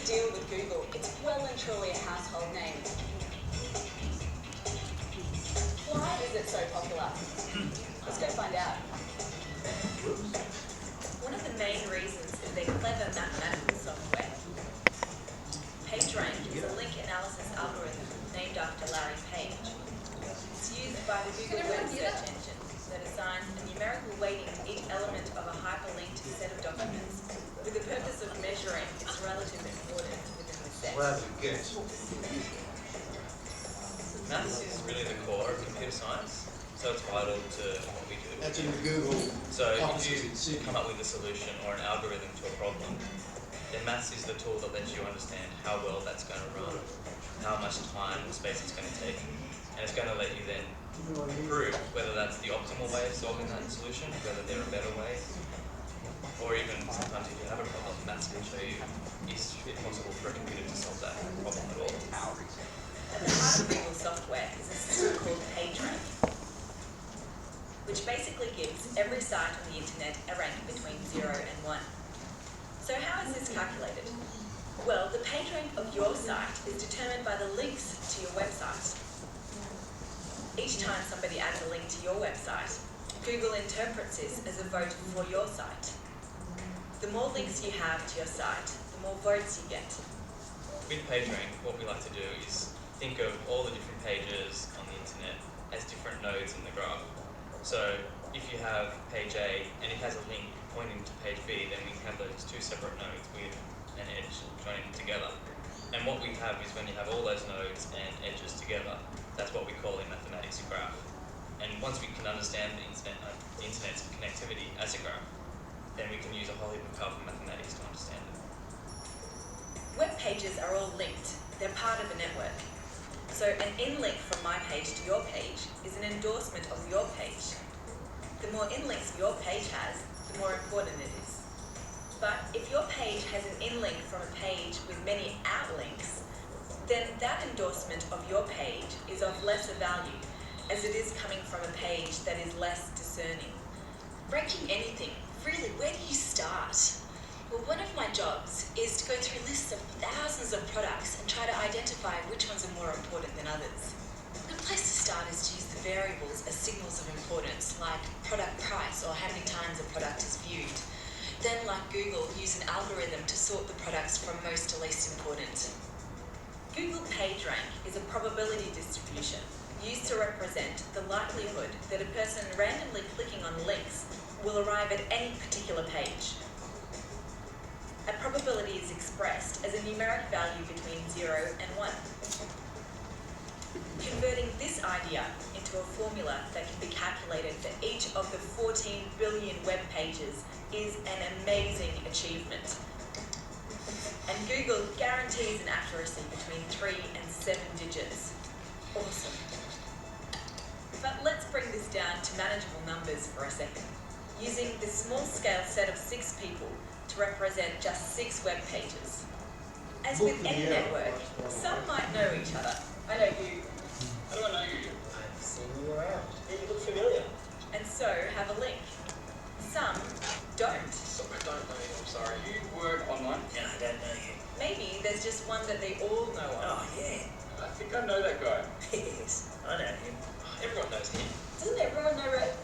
deal with Google. It's well and truly a household name. Why is it so popular? Let's go find out. One of the main reasons is their clever mathematical software. PageRank is a link analysis algorithm named after Larry Page. It's used by the Google Web Search Engine that assigns a numerical weighting to each element of a hyperlinked set of documents with the purpose of measuring its relative importance within the set. Well, that's good. Maths is really the core of computer science, so it's vital to what we do. That's in the Google. So if you come up with a solution or an algorithm to a problem, then maths is the tool that lets you understand how well that's going to run, how much time or space it's going to take, and it's going to let you then prove whether that's the optimal way of solving that solution, whether there are better ways, or even sometimes if you have a problem, maths can show you is it possible for a computer to solve that problem at all. At the heart of Google software is a system called PageRank, which basically gives every site on the internet a rank between 0 and 1. So how is this calculated? Well, the PageRank of your site is determined by the links to your website. Each time somebody adds a link to your website, Google interprets this as a vote for your site. The more links you have to your site, the more votes you get. With PageRank, what we like to do is think of all the different pages on the internet as different nodes in the graph. So if you have page A and it has a link pointing to page B, then we have those two separate nodes with an edge joining together. And what we have is when you have all those nodes and edges together, that's what we call in mathematics a graph. And once we can understand the internet's connectivity as a graph, then we can use a whole heap of powerful mathematics to understand it. Web pages are all linked. They're part of a network. So an in-link from my page to your page is an endorsement of your page. The more in-links your page has, the more important it is. But if your page has an in-link from a page with many outlinks, then that endorsement of your page is of lesser value, as it is coming from a page that is less discerning. Ranking anything, really, where do you start? Well, one of my jobs is to go through lists of thousands of products and try to identify which ones are more important than others. A good place to start is to use the variables as signals of importance, like product price or how many times a product is viewed. Then, like Google, use an algorithm to sort the products from most to least important. Google PageRank is a probability distribution used to represent the likelihood that a person randomly clicking on links will arrive at any particular page. A probability is expressed as a numeric value between 0 and 1. Converting this idea into a formula that can be calculated for each of the 14 billion web pages is an amazing achievement. And Google guarantees an accuracy between 3 and 7 digits. Awesome. But let's bring this down to manageable numbers for a second, using the small-scale set of 6 people to represent just 6 web pages. As with any network, some might know each other. I know you. How do I know you? I've seen you around. Yeah, you look familiar. And so have a link. Some don't. Sorry, I don't know you. I'm sorry. You work online? No, I don't know you. Maybe there's just one that they all know of. Oh, yeah. I think I know that guy. Yes, I know him. Everyone knows him. Doesn't everyone know it?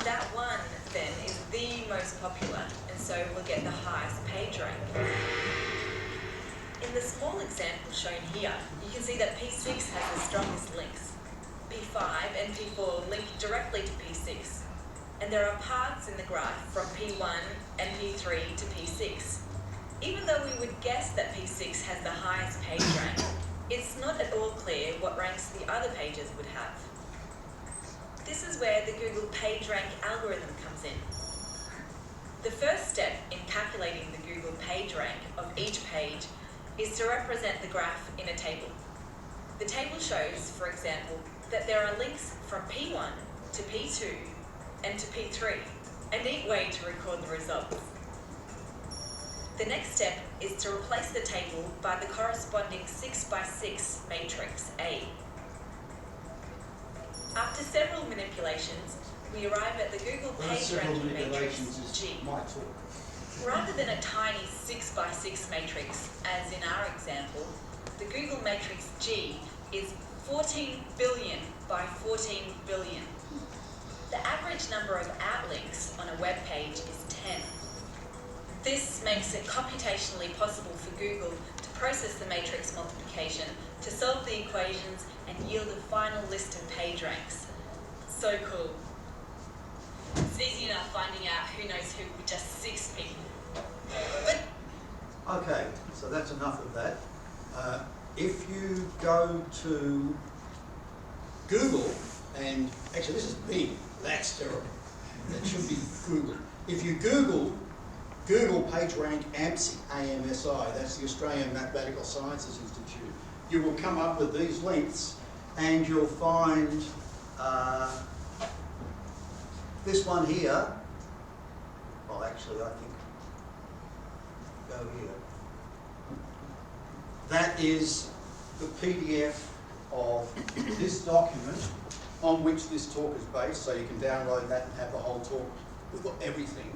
That one, then, is the most popular, and so will get the highest page rank. In the small example shown here, you can see that P6 has the strongest links. P5 and P4 link directly to P6. And there are paths in the graph from P1 and P3 to P6. Even though we would guess that P6 has the highest page rank, it's not at all clear what ranks the other pages would have. This is where the Google PageRank algorithm comes in. The first step in calculating the Google PageRank of each page is to represent the graph in a table. The table shows, for example, that there are links from P1 to P2 and to P3, a neat way to record the results. The next step is to replace the table by the corresponding 6x6 matrix A. After several manipulations, we arrive at the Google PageRank matrix G. Rather than a tiny 6 by 6 matrix, as in our example, the Google matrix G is 14 billion by 14 billion. The average number of outlinks on a web page is 10. This makes it computationally possible for Google to process the matrix multiplication to solve the equations and yield a final list of page ranks. So cool. It's easy enough finding out who knows who with just 6 people. But Okay, so that's enough of that. If you go to Google, and actually this is Bing, that's terrible. That should be Google. If you Google PageRank AMSI, AMSI, that's the Australian Mathematical Sciences Institute, you will come up with these links and you'll find this one here. Well, actually, I think, go here. That is the PDF of this document on which this talk is based, so you can download that and have the whole talk with everything.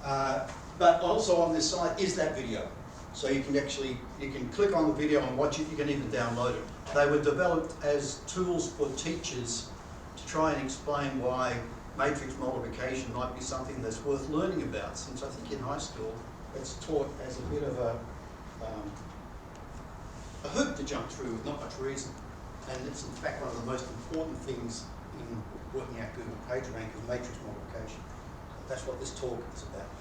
But also on this side is that video. So you can click on the video and watch it, you can even download it. They were developed as tools for teachers to try and explain why matrix multiplication might be something that's worth learning about, since I think in high school it's taught as a bit of a hoop to jump through with not much reason. And it's in fact one of the most important things in working out Google PageRank is matrix multiplication. That's what this talk is about.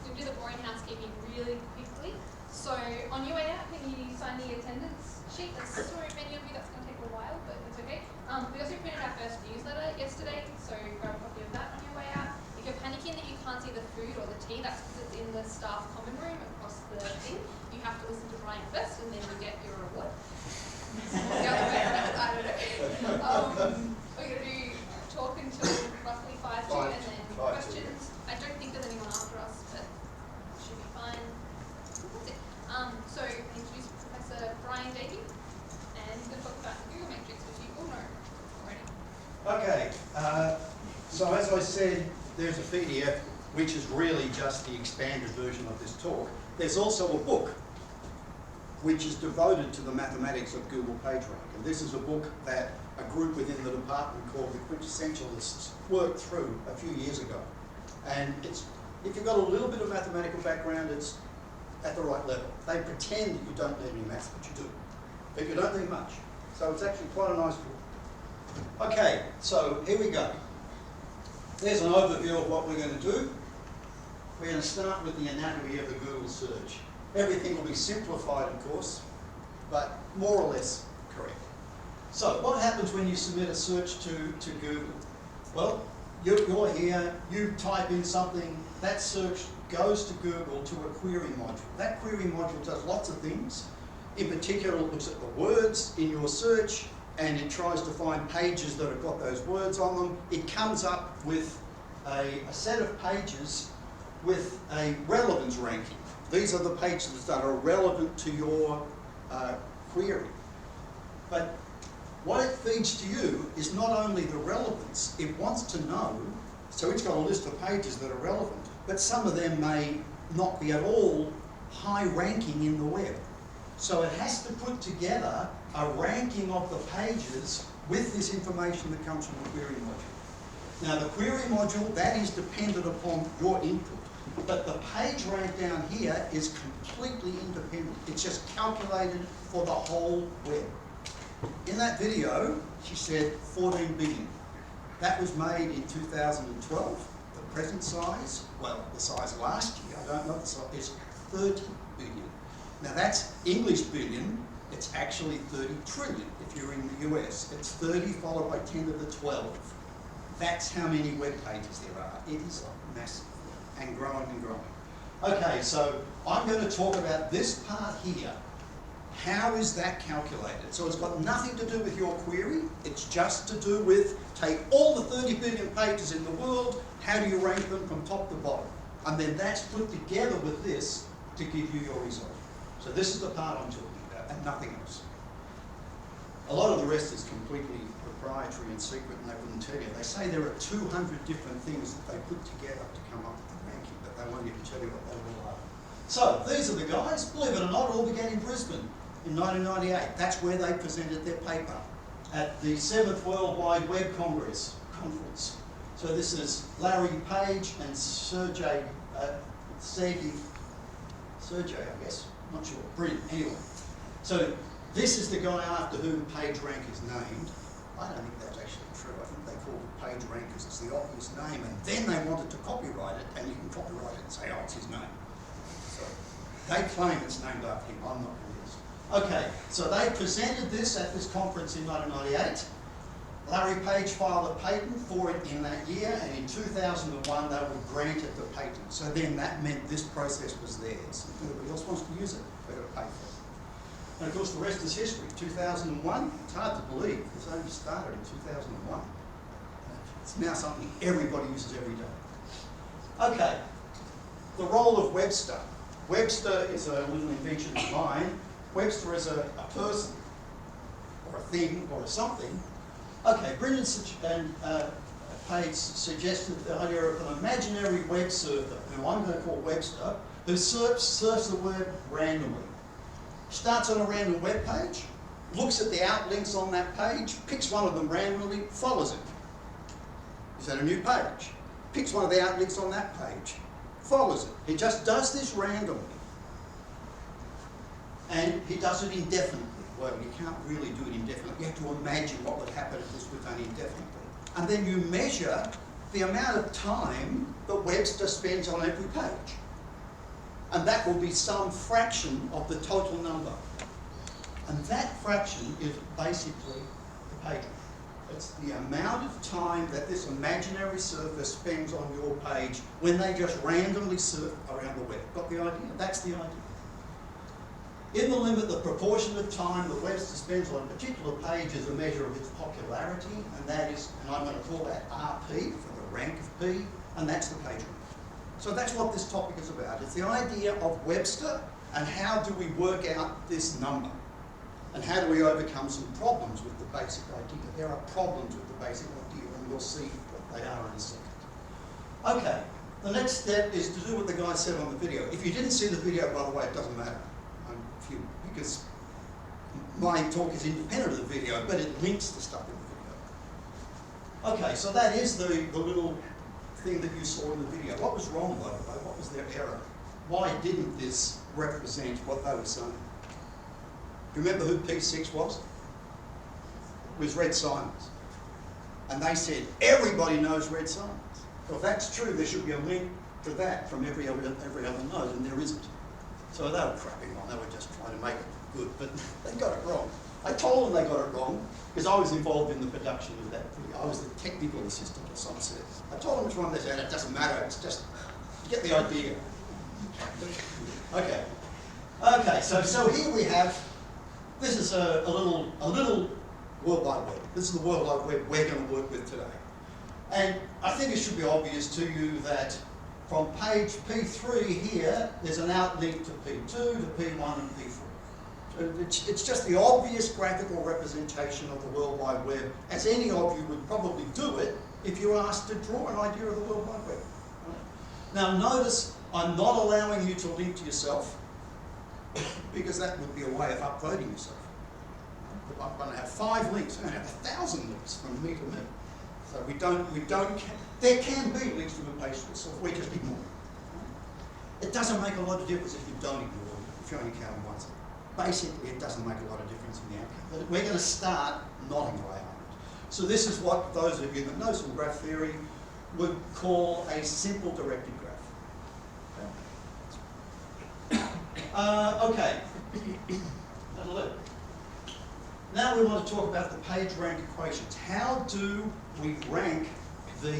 We'll do the boring housekeeping really quickly. So on your way out, can you sign the attendance sheet? That's so many of you, that's going to take a while, but it's okay. We also printed our first newsletter yesterday, so grab a copy of that on your way out. If you're panicking that you can't see the food or the tea, that's because it's in the staff common room across the thing. You have to listen to Brian first, and then you get your reward. The other way around, I don't know. We're going to do talk until roughly 5 to, and then questions. I don't think there's anyone after us, but it should be fine. That's it. So I introduce Professor Brian Davey, and he's going to talk about the Google matrix, which you all know already. Okay, so as I said, there's a PDF which is really just the expanded version of this talk. There's also a book which is devoted to the mathematics of Google PageRank. And this is a book that a group within the department called the Quintessentialists worked through a few years ago. And it's, if you've got a little bit of mathematical background, it's at the right level. They pretend that you don't need any maths, but you do. But you don't need much. So it's actually quite a nice book. Okay, so here we go. There's an overview of what we're going to do. We're going to start with the anatomy of the Google search. Everything will be simplified, of course, but more or less correct. So what happens when you submit a search to Google? Well, you're here, you type in something, that search goes to Google to a query module. That query module does lots of things. In particular, it looks at the words in your search and it tries to find pages that have got those words on them. It comes up with a set of pages with a relevance ranking. These are the pages that are relevant to your query. But what it feeds to you is not only the relevance, it wants to know, so it's got a list of pages that are relevant, but some of them may not be at all high ranking in the web. So it has to put together a ranking of the pages with this information that comes from the query module. Now the query module, that is dependent upon your input. But the page rank down here is completely independent. It's just calculated for the whole web. In that video, she said 14 billion. That was made in 2012. The present size, well, the size last year, I don't know the size, is 30 billion. Now that's English billion. It's actually 30 trillion if you're in the US. It's 30 followed by 10 to the 12. That's how many web pages there are. It is massive. And growing and growing. Okay, so I'm going to talk about this part here. How is that calculated? So it's got nothing to do with your query. It's just to do with take all the 30 billion pages in the world, how do you rank them from top to bottom? And then that's put together with this to give you your result. So this is the part I'm talking about and nothing else. A lot of the rest is completely proprietary and secret and they wouldn't tell you. They say there are 200 different things that they put together to come up with the ranking, but they want you to tell you what they all are. So, these are the guys, believe it or not, all began in Brisbane in 1998. That's where they presented their paper at the 7th World Wide Web Conference. So this is Larry Page and Sergey, I guess, not sure, brilliant, anyway. So this is the guy after whom PageRank is named. I don't think that's actually true. I think they called it PageRank because it's the obvious name, and then they wanted to copyright it, and you can copyright it and say, oh, it's his name. So they claim it's named after him. I'm not convinced. Okay, so they presented this at this conference in 1998. Larry Page filed a patent for it in that year, and in 2001 they were granted the patent. So then that meant this process was theirs. If anybody else wants to use it, they've got to pay for it. And of course the rest is history. 2001, it's hard to believe, this only started in 2001. It's now something everybody uses every day. Okay, the role of Webster. Webster is a little invention of mine. Webster is a person, or a thing, or a something. Okay, Brendan and Page suggested the idea of an imaginary web server, who I'm going to call Webster, who surfs the web randomly. Starts on a random web page, looks at the outlinks on that page, picks one of them randomly, follows it. Is that a new page? Picks one of the outlinks on that page, follows it. He just does this randomly. And he does it indefinitely. Well, you can't really do it indefinitely. You have to imagine what would happen if this were done indefinitely. And then you measure the amount of time that Webster spends on every page. And that will be some fraction of the total number. And that fraction is basically the page. It's the amount of time that this imaginary surfer spends on your page when they just randomly surf around the web. Got the idea? That's the idea. In the limit, the proportion of time that Webster spends on a particular page is a measure of its popularity, and that is, and I'm going to call that RP for the rank of P, and that's the page rank. So that's what this topic is about. It's the idea of Webster and how do we work out this number, and how do we overcome some problems with the basic idea. There are problems with the basic idea, and we'll see what they are in a second. Okay, the next step is to do what the guy said on the video. If you didn't see the video, by the way, it doesn't matter. Because my talk is independent of the video, but it links to stuff in the video. Okay, so that is the little thing that you saw in the video. What was wrong, by the way? What was their error? Why didn't this represent what they were saying? Do you remember who P6 was? It was Red Simons. And they said, everybody knows Red Simons. Well, if that's true, there should be a link to that from every other node, and there isn't. So they were crapping on, they were just trying to make it good, but they got it wrong. I told them they got it wrong, because I was involved in the production of that video. I was the technical assistant or some sort. I told them which one they said, it doesn't matter, it's just, you get the idea. Okay. Okay, so here we have, this is a little World Wide Web. This is the World Wide Web we're going to work with today. And I think it should be obvious to you that from page P3 here, there's an outlink to P2, to P1 and P4. So it's just the obvious graphical representation of the World Wide Web, as any of you would probably do it if you were asked to draw an idea of the World Wide Web. Right? Now notice, I'm not allowing you to link to yourself, because that would be a way of upvoting yourself. I'm going to have 5 links, I'm going to have 1,000 links from me to me. So there can be links from a page to itself, we just ignore it. It doesn't make a lot of difference if you don't ignore it, if you only count them once. Basically, it doesn't make a lot of difference in the outcome. But we're going to start nodding away on it. So this is what those of you that know some graph theory would call a simple directed graph. Okay. Now we want to talk about the page rank equations. How do we rank the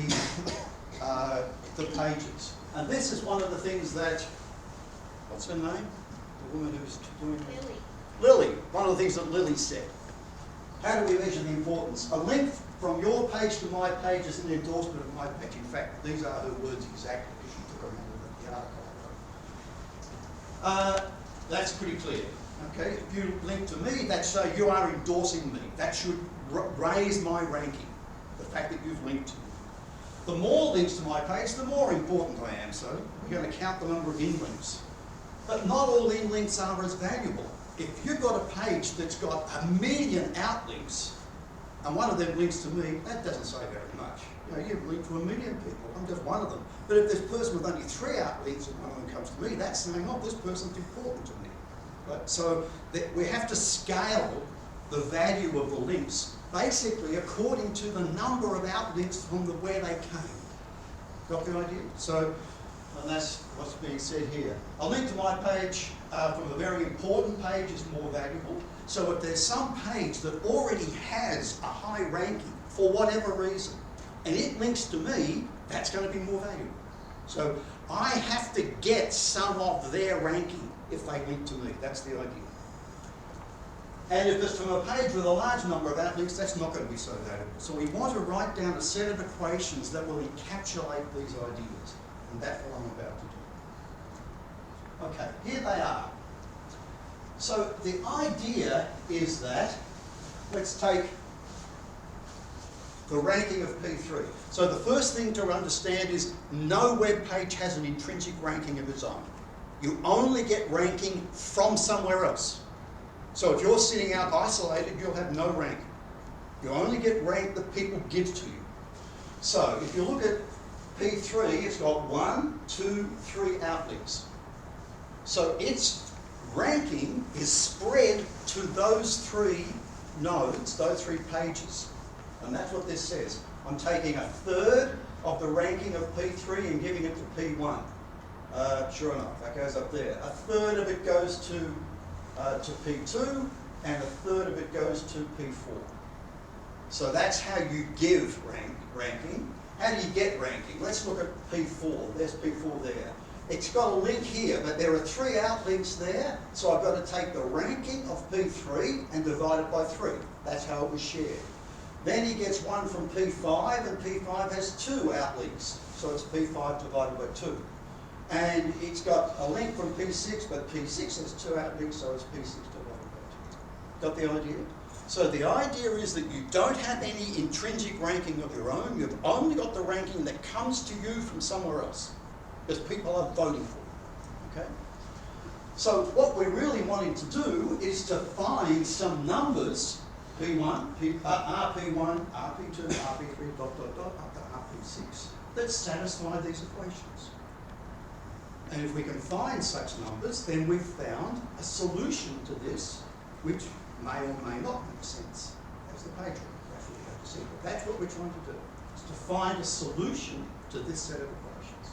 pages? And this is one of the things that, what's her name? The woman who's doing Lily. Lily. One of the things that Lily said. How do we measure the importance? A link from your page to my page is an endorsement of my page. In fact, these are her words exactly, because she took them out of the article. That's pretty clear. Okay, if you link to me, that's you are endorsing me. That should raise my ranking, the fact that you've linked to me. The more links to my page, the more important I am. So we're going to count the number of in-links. But not all in-links are as valuable. If you've got a page that's got 1 million outlinks, and one of them links to me, that doesn't say very much. You know, you've linked to 1 million people, I'm just one of them. But if this person with only 3 outlinks and one of them comes to me, that's saying, oh, this person's important to me. Right? So we have to scale the value of the links basically according to the number of outlinks from where they came. Got the idea? So, and that's what's being said here. A link to my page from a very important page is more valuable. So if there's some page that already has a high ranking for whatever reason, and it links to me, that's going to be more valuable. So I have to get some of their ranking if they link to me. That's the idea. And if it's from a page with a large number of outlinks, that's not going to be so valuable. So we want to write down a set of equations that will encapsulate these ideas. And that's what I'm about to do. Okay, here they are. So the idea is that, let's take the ranking of P3. So the first thing to understand is no web page has an intrinsic ranking of its own. You only get ranking from somewhere else. So if you're sitting out isolated, you'll have no rank. You only get rank that people give to you. So if you look at P3, it's got 1, 2, 3 outlinks. So its ranking is spread to those 3 nodes, those 3 pages. And that's what this says. I'm taking 1/3 of the ranking of P3 and giving it to P1. Sure enough, that goes up there. 1/3 of it goes to P2, and 1/3 of it goes to P4. So that's how you give ranking. How do you get ranking? Let's look at P4. There's P4 there. It's got a link here, but there are 3 outlinks there, so I've got to take the ranking of P3 and divide it by 3. That's how it was shared. Then he gets one from P5, and P5 has 2 outlinks, so it's P5 divided by 2. And it's got a link from P6, but P6 has 2 outlinks, so it's P6 divided by 2. Got the idea? So the idea is that you don't have any intrinsic ranking of your own. You've only got the ranking that comes to you from somewhere else, because people are voting for it. Okay? So what we're really wanting to do is to find some numbers, P1, RP1, RP2, RP3, up to RP6, that satisfy these equations. And if we can find such numbers, then we've found a solution to this, which may or may not make sense as the page rank. That's what you have to see. But that's what we're trying to do, is to find a solution to this set of equations.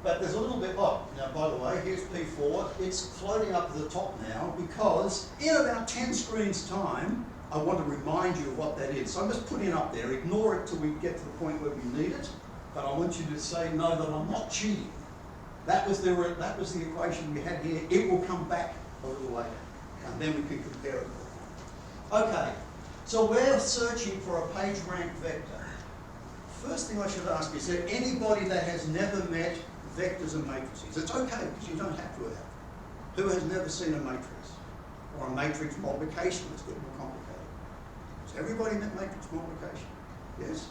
But there's a little bit, now by the way, here's P4. It's floating up to the top now because in about 10 screens time, I want to remind you of what that is. So I'm just putting it up there. Ignore it till we get to the point where we need it. But I want you to say, no, that I'm not cheating. That was the equation we had here. It will come back a little later. And then we can compare it. Okay, so we're searching for a page rank vector. First thing I should ask is there anybody that has never met vectors and matrices? It's okay, because you don't have to have. Who has never seen a matrix? Or a matrix multiplication? Let's get more complicated. Has everybody met matrix multiplication? Yes?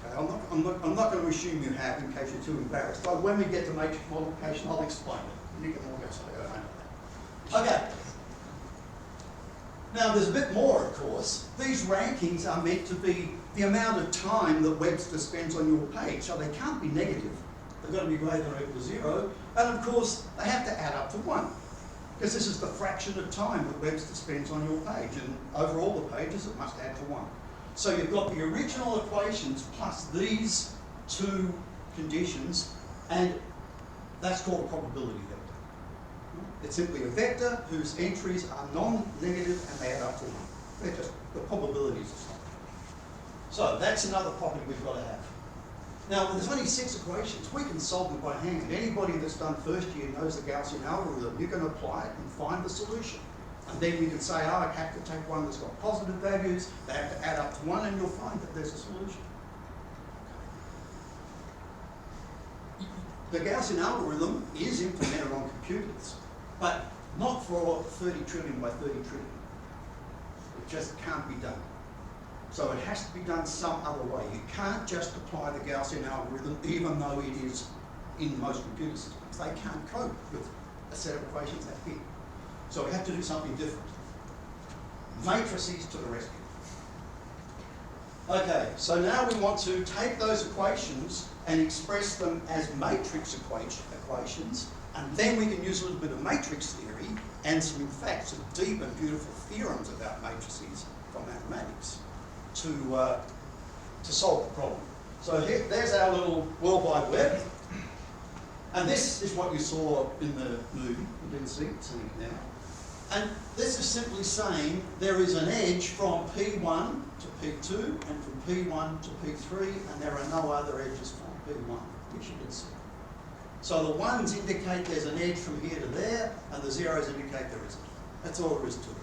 Okay, I'm not going to assume you have in case you're too embarrassed. But when we get to matrix multiplication, I'll explain it. You can all go say, oh, I know that. Okay. Now, there's a bit more, of course. These rankings are meant to be the amount of time that Webster spends on your page, so they can't be negative. They've got to be greater than or equal to 0. And, of course, they have to add up to 1, because this is the fraction of time that Webster spends on your page, and over all the pages, it must add to 1. So you've got the original equations plus these 2 conditions, and that's called a probability vector. It's simply a vector whose entries are non-negative and they add up to 1. They're just the probabilities of something. So that's another property we've got to have. Now, there's only 6 equations. We can solve them by hand. Anybody that's done first year knows the Gaussian algorithm. You can apply it and find the solution. And then you can say, oh, I have to take one that's got positive values, they have to add up to 1, and you'll find that there's a solution. The Gaussian algorithm is implemented on computers, but not for 30 trillion by 30 trillion. It just can't be done. So it has to be done some other way. You can't just apply the Gaussian algorithm, even though it is in most computer systems. They can't cope with a set of equations that big. So we have to do something different. Matrices to the rescue. Okay, so now we want to take those equations and express them as matrix equations, and then we can use a little bit of matrix theory and some, in fact, some deep and beautiful theorems about matrices from mathematics to solve the problem. So there's our little World Wide Web, and this is what you saw in the movie. You didn't see it, seeing it now. And this is simply saying there is an edge from P1 to P2 and from P1 to P3, and there are no other edges from P1, which you can see. So the ones indicate there's an edge from here to there, and the zeros indicate there isn't. That's all there is to it.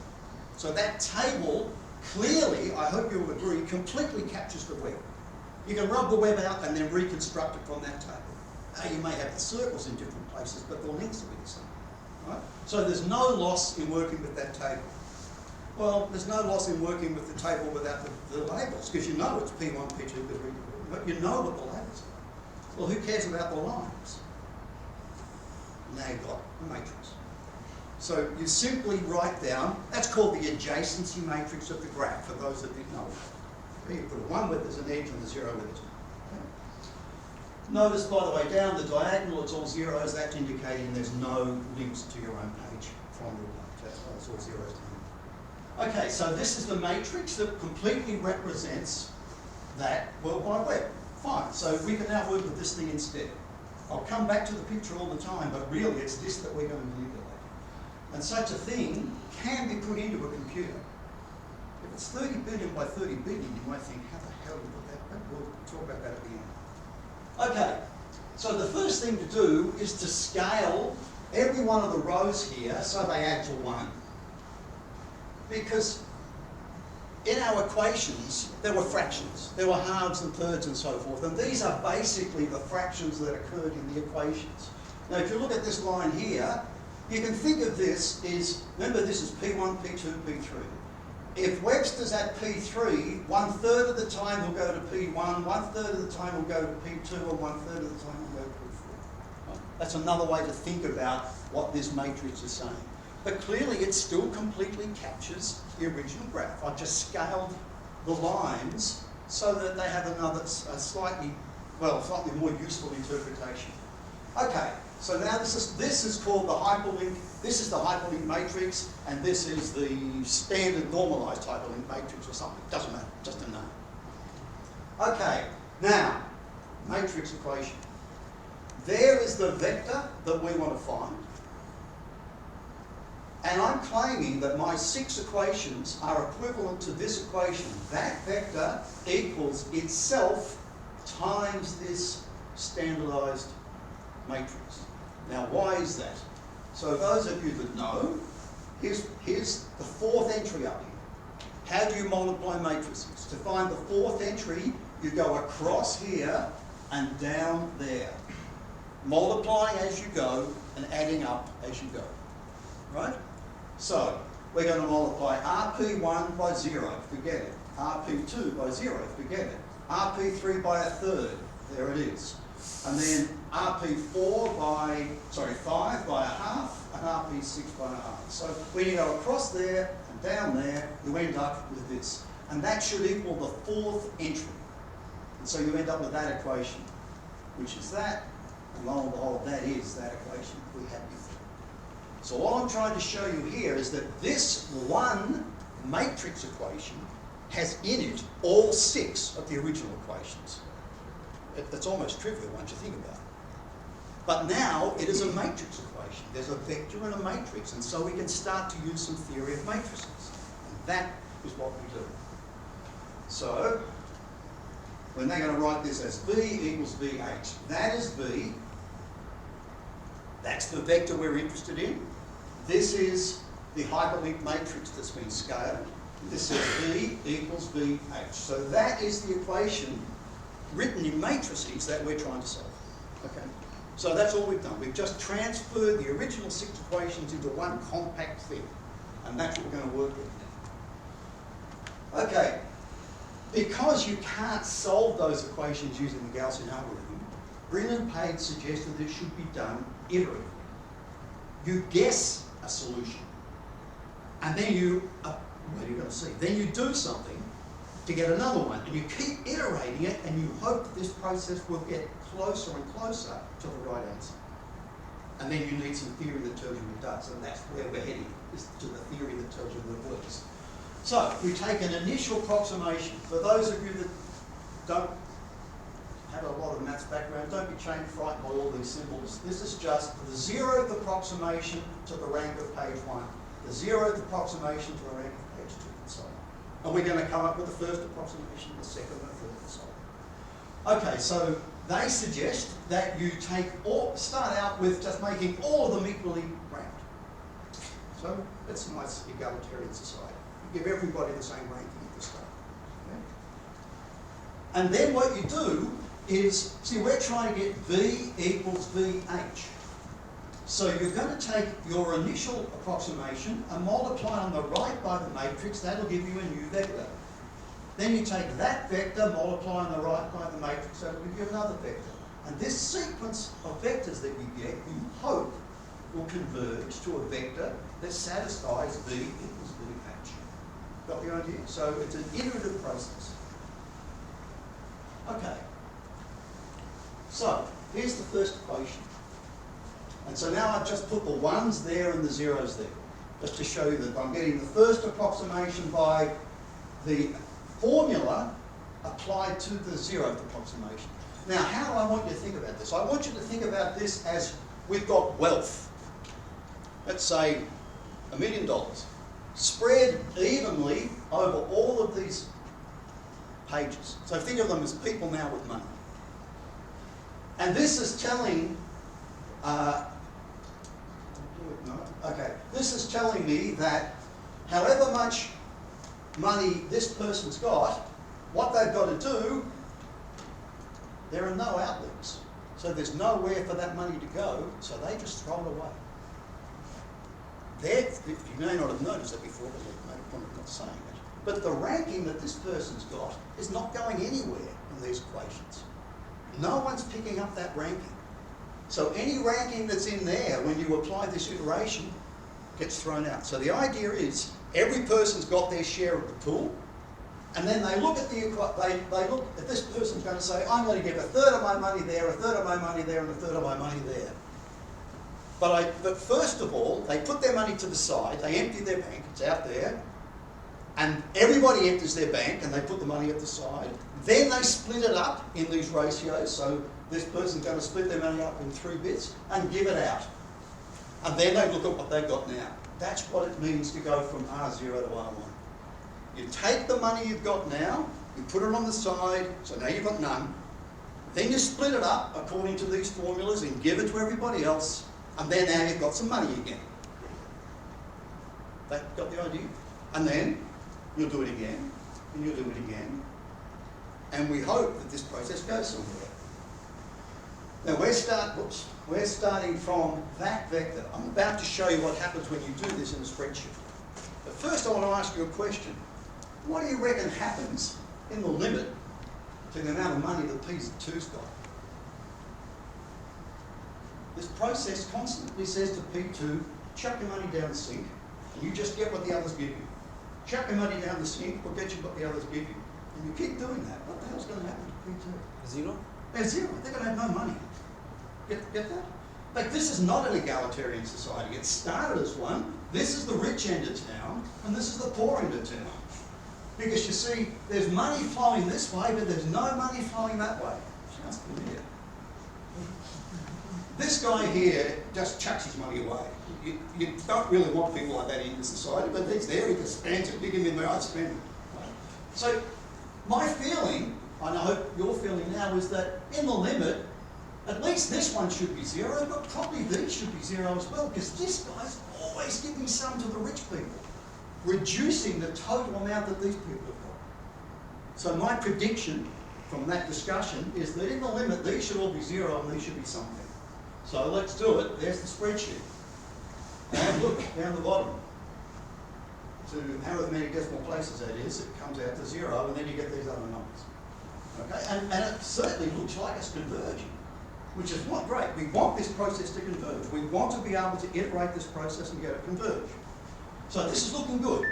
So that table clearly, I hope you'll agree, completely captures the web. You can rub the web out and then reconstruct it from that table. You may have the circles in different places, but the links will be the same. Right? So there's no loss in working with that table. Well, there's no loss in working with the table without the labels, because you know it's P1, P2, P3, but you know what the labels are. Well, who cares about the lines? Now you've got a matrix. So you simply write down, that's called the adjacency matrix of the graph, for those that didn't know. You put a 1 where there's an edge and a 0 where there's none. Notice, by the way, down the diagonal, it's all zeros. That's indicating there's no links to your own page from your page. That's why it's all zeros down. Okay, so this is the matrix that completely represents that World Wide Web. Fine, so we can now work with this thing instead. I'll come back to the picture all the time, but really it's this that we're going to manipulate. And such a thing can be put into a computer. If it's 30 billion by 30 billion, you might think, how the hell do you put that? But we'll talk about that at the end. Okay, so the first thing to do is to scale every one of the rows here so they add to 1. Because in our equations, there were fractions. There were halves and thirds and so forth. And these are basically the fractions that occurred in the equations. Now, if you look at this line here, you can think of this as, remember this is P1, P2, P3. If Webster's at P3, 1/3 of the time he'll go to P1, 1/3 of the time he'll go to P2, and 1/3 of the time he'll go to P4. Right? That's another way to think about what this matrix is saying. But clearly it still completely captures the original graph. I've just scaled the lines so that they have a slightly more useful interpretation. Okay, so now this is called the hyperlink. This is the hyperlink matrix, and this is the standard normalized hyperlink matrix or something. Doesn't matter, just a name. Okay, now, matrix equation. There is the vector that we want to find. And I'm claiming that my 6 equations are equivalent to this equation. That vector equals itself times this standardized matrix. Now, why is that? So those of you that know, here's the 4th entry up here. How do you multiply matrices? To find the 4th entry, you go across here and down there. Multiplying as you go and adding up as you go. Right? So, we're going to multiply RP1 by 0, forget it. RP2 by 0, forget it. RP3 by 1/3, there it is. And then RP5 by 1/2, and RP6 by 1/2. So when you go across there and down there, you end up with this. And that should equal the 4th entry. And so you end up with that equation, which is that, and lo and behold, that is that equation we had before. So all I'm trying to show you here is that this one matrix equation has in it all 6 of the original equations. It's almost trivial once you think about it. But now it is a matrix equation. There's a vector and a matrix, and so we can start to use some theory of matrices. And that is what we do. So we're now going to write this as V equals VH. That is V. That's the vector we're interested in. This is the hyperlink matrix that's been scaled. This is V equals VH. So that is the equation written in matrices that we're trying to solve. Okay? So that's all we've done. We've just transferred the original 6 equations into one compact thing. And that's what we're going to work with now. Okay. because you can't solve those equations using the Gaussian algorithm, Brin and Page suggested that it should be done iteratively. You guess a solution, and then you, what are you going to see? Then you do something to get another one, and you keep iterating it, and you hope that this process will get closer and closer to the right answer. And then you need some theory that tells you it does, and that's where we're heading, is to the theory that tells you that it works. So, we take an initial approximation. For those of you that don't have a lot of maths background, don't be frightened by all these symbols. This is just the 0th approximation to the rank of page 1, the 0th approximation to the rank of page 2, and so on. And we're going to come up with the first approximation, the second, and the third, and so on. Okay, so they suggest that you start out with just making all of them equally ranked. So it's a nice egalitarian society. You give everybody the same ranking at the start. Okay? And then what you do is, see, we're trying to get V equals VH. So you're going to take your initial approximation and multiply on the right by the matrix. That'll give you a new vector. Then you take that vector, multiply on the right by the matrix, that'll give you another vector. And this sequence of vectors that you get, you hope, will converge to a vector that satisfies V equals VH. Got the idea? So it's an iterative process. Okay. So here's the first equation. And so now I've just put the 1s there and the 0s there, just to show you that I'm getting the first approximation by the formula applied to the 0th approximation. Now, how do I want you to think about this? I want you to think about this as we've got wealth. Let's say $1 million, spread evenly over all of these pages. So think of them as people now with money. And this is telling, this is telling me that however much money this person's got, what they've got to do, there are no outlets. So there's nowhere for that money to go, so they just throw it away. You may not have noticed that before, because I've made a point of not saying it, but the ranking that this person's got is not going anywhere in these equations. No one's picking up that ranking. So any ranking that's in there, when you apply this iteration, gets thrown out. So the idea is, every person's got their share of the pool, and then they look at they look at this person's going to say, I'm going to give 1/3 of my money there, 1/3 of my money there, and 1/3 of my money there. But first of all, they put their money to the side, they empty their bank, it's out there, and everybody empties their bank and they put the money at the side. Then they split it up in these ratios, so this person's going to split their money up in 3 bits and give it out. And then they look at what they've got now. That's what it means to go from R0 to R1. You take the money you've got now, you put it on the side, so now you've got none. Then you split it up according to these formulas and give it to everybody else, and then now you've got some money again. That got the idea? And then you'll do it again, and you'll do it again, and we hope that this process goes somewhere. Now we're starting from that vector. I'm about to show you what happens when you do this in a spreadsheet. But first I want to ask you a question. What do you reckon happens in the limit to the amount of money that P2's got? This process constantly says to P2, chuck your money down the sink, and you just get what the others give you. Chuck your money down the sink, we'll get you what the others give you. And you keep doing that. What the hell's going to happen to P2? Zero? They're zero. They're going to have no money. Get that? Like, this is not an egalitarian society. It started as one. This is the rich end of town, and this is the poor end of town. Because you see, there's money flowing this way, but there's no money flowing that way. Sounds familiar. This guy here just chucks his money away. You don't really want people like that in the society, but he's there, he just spends it, dig him in the eye, spend it. So, my feeling, and I hope your feeling now, is that in the limit, at least this one should be zero, but probably these should be zero as well, because this guy's always giving some to the rich people, reducing the total amount that these people have got. So my prediction from that discussion is that in the limit, these should all be zero and these should be something. So let's do it. There's the spreadsheet. And look, down the bottom. to however many decimal places that is, it comes out to 0, and then you get these other numbers. Okay, and it certainly looks like it's converging, which is not great. We want this process to converge. We want to be able to iterate this process and get it converge. So this is looking good.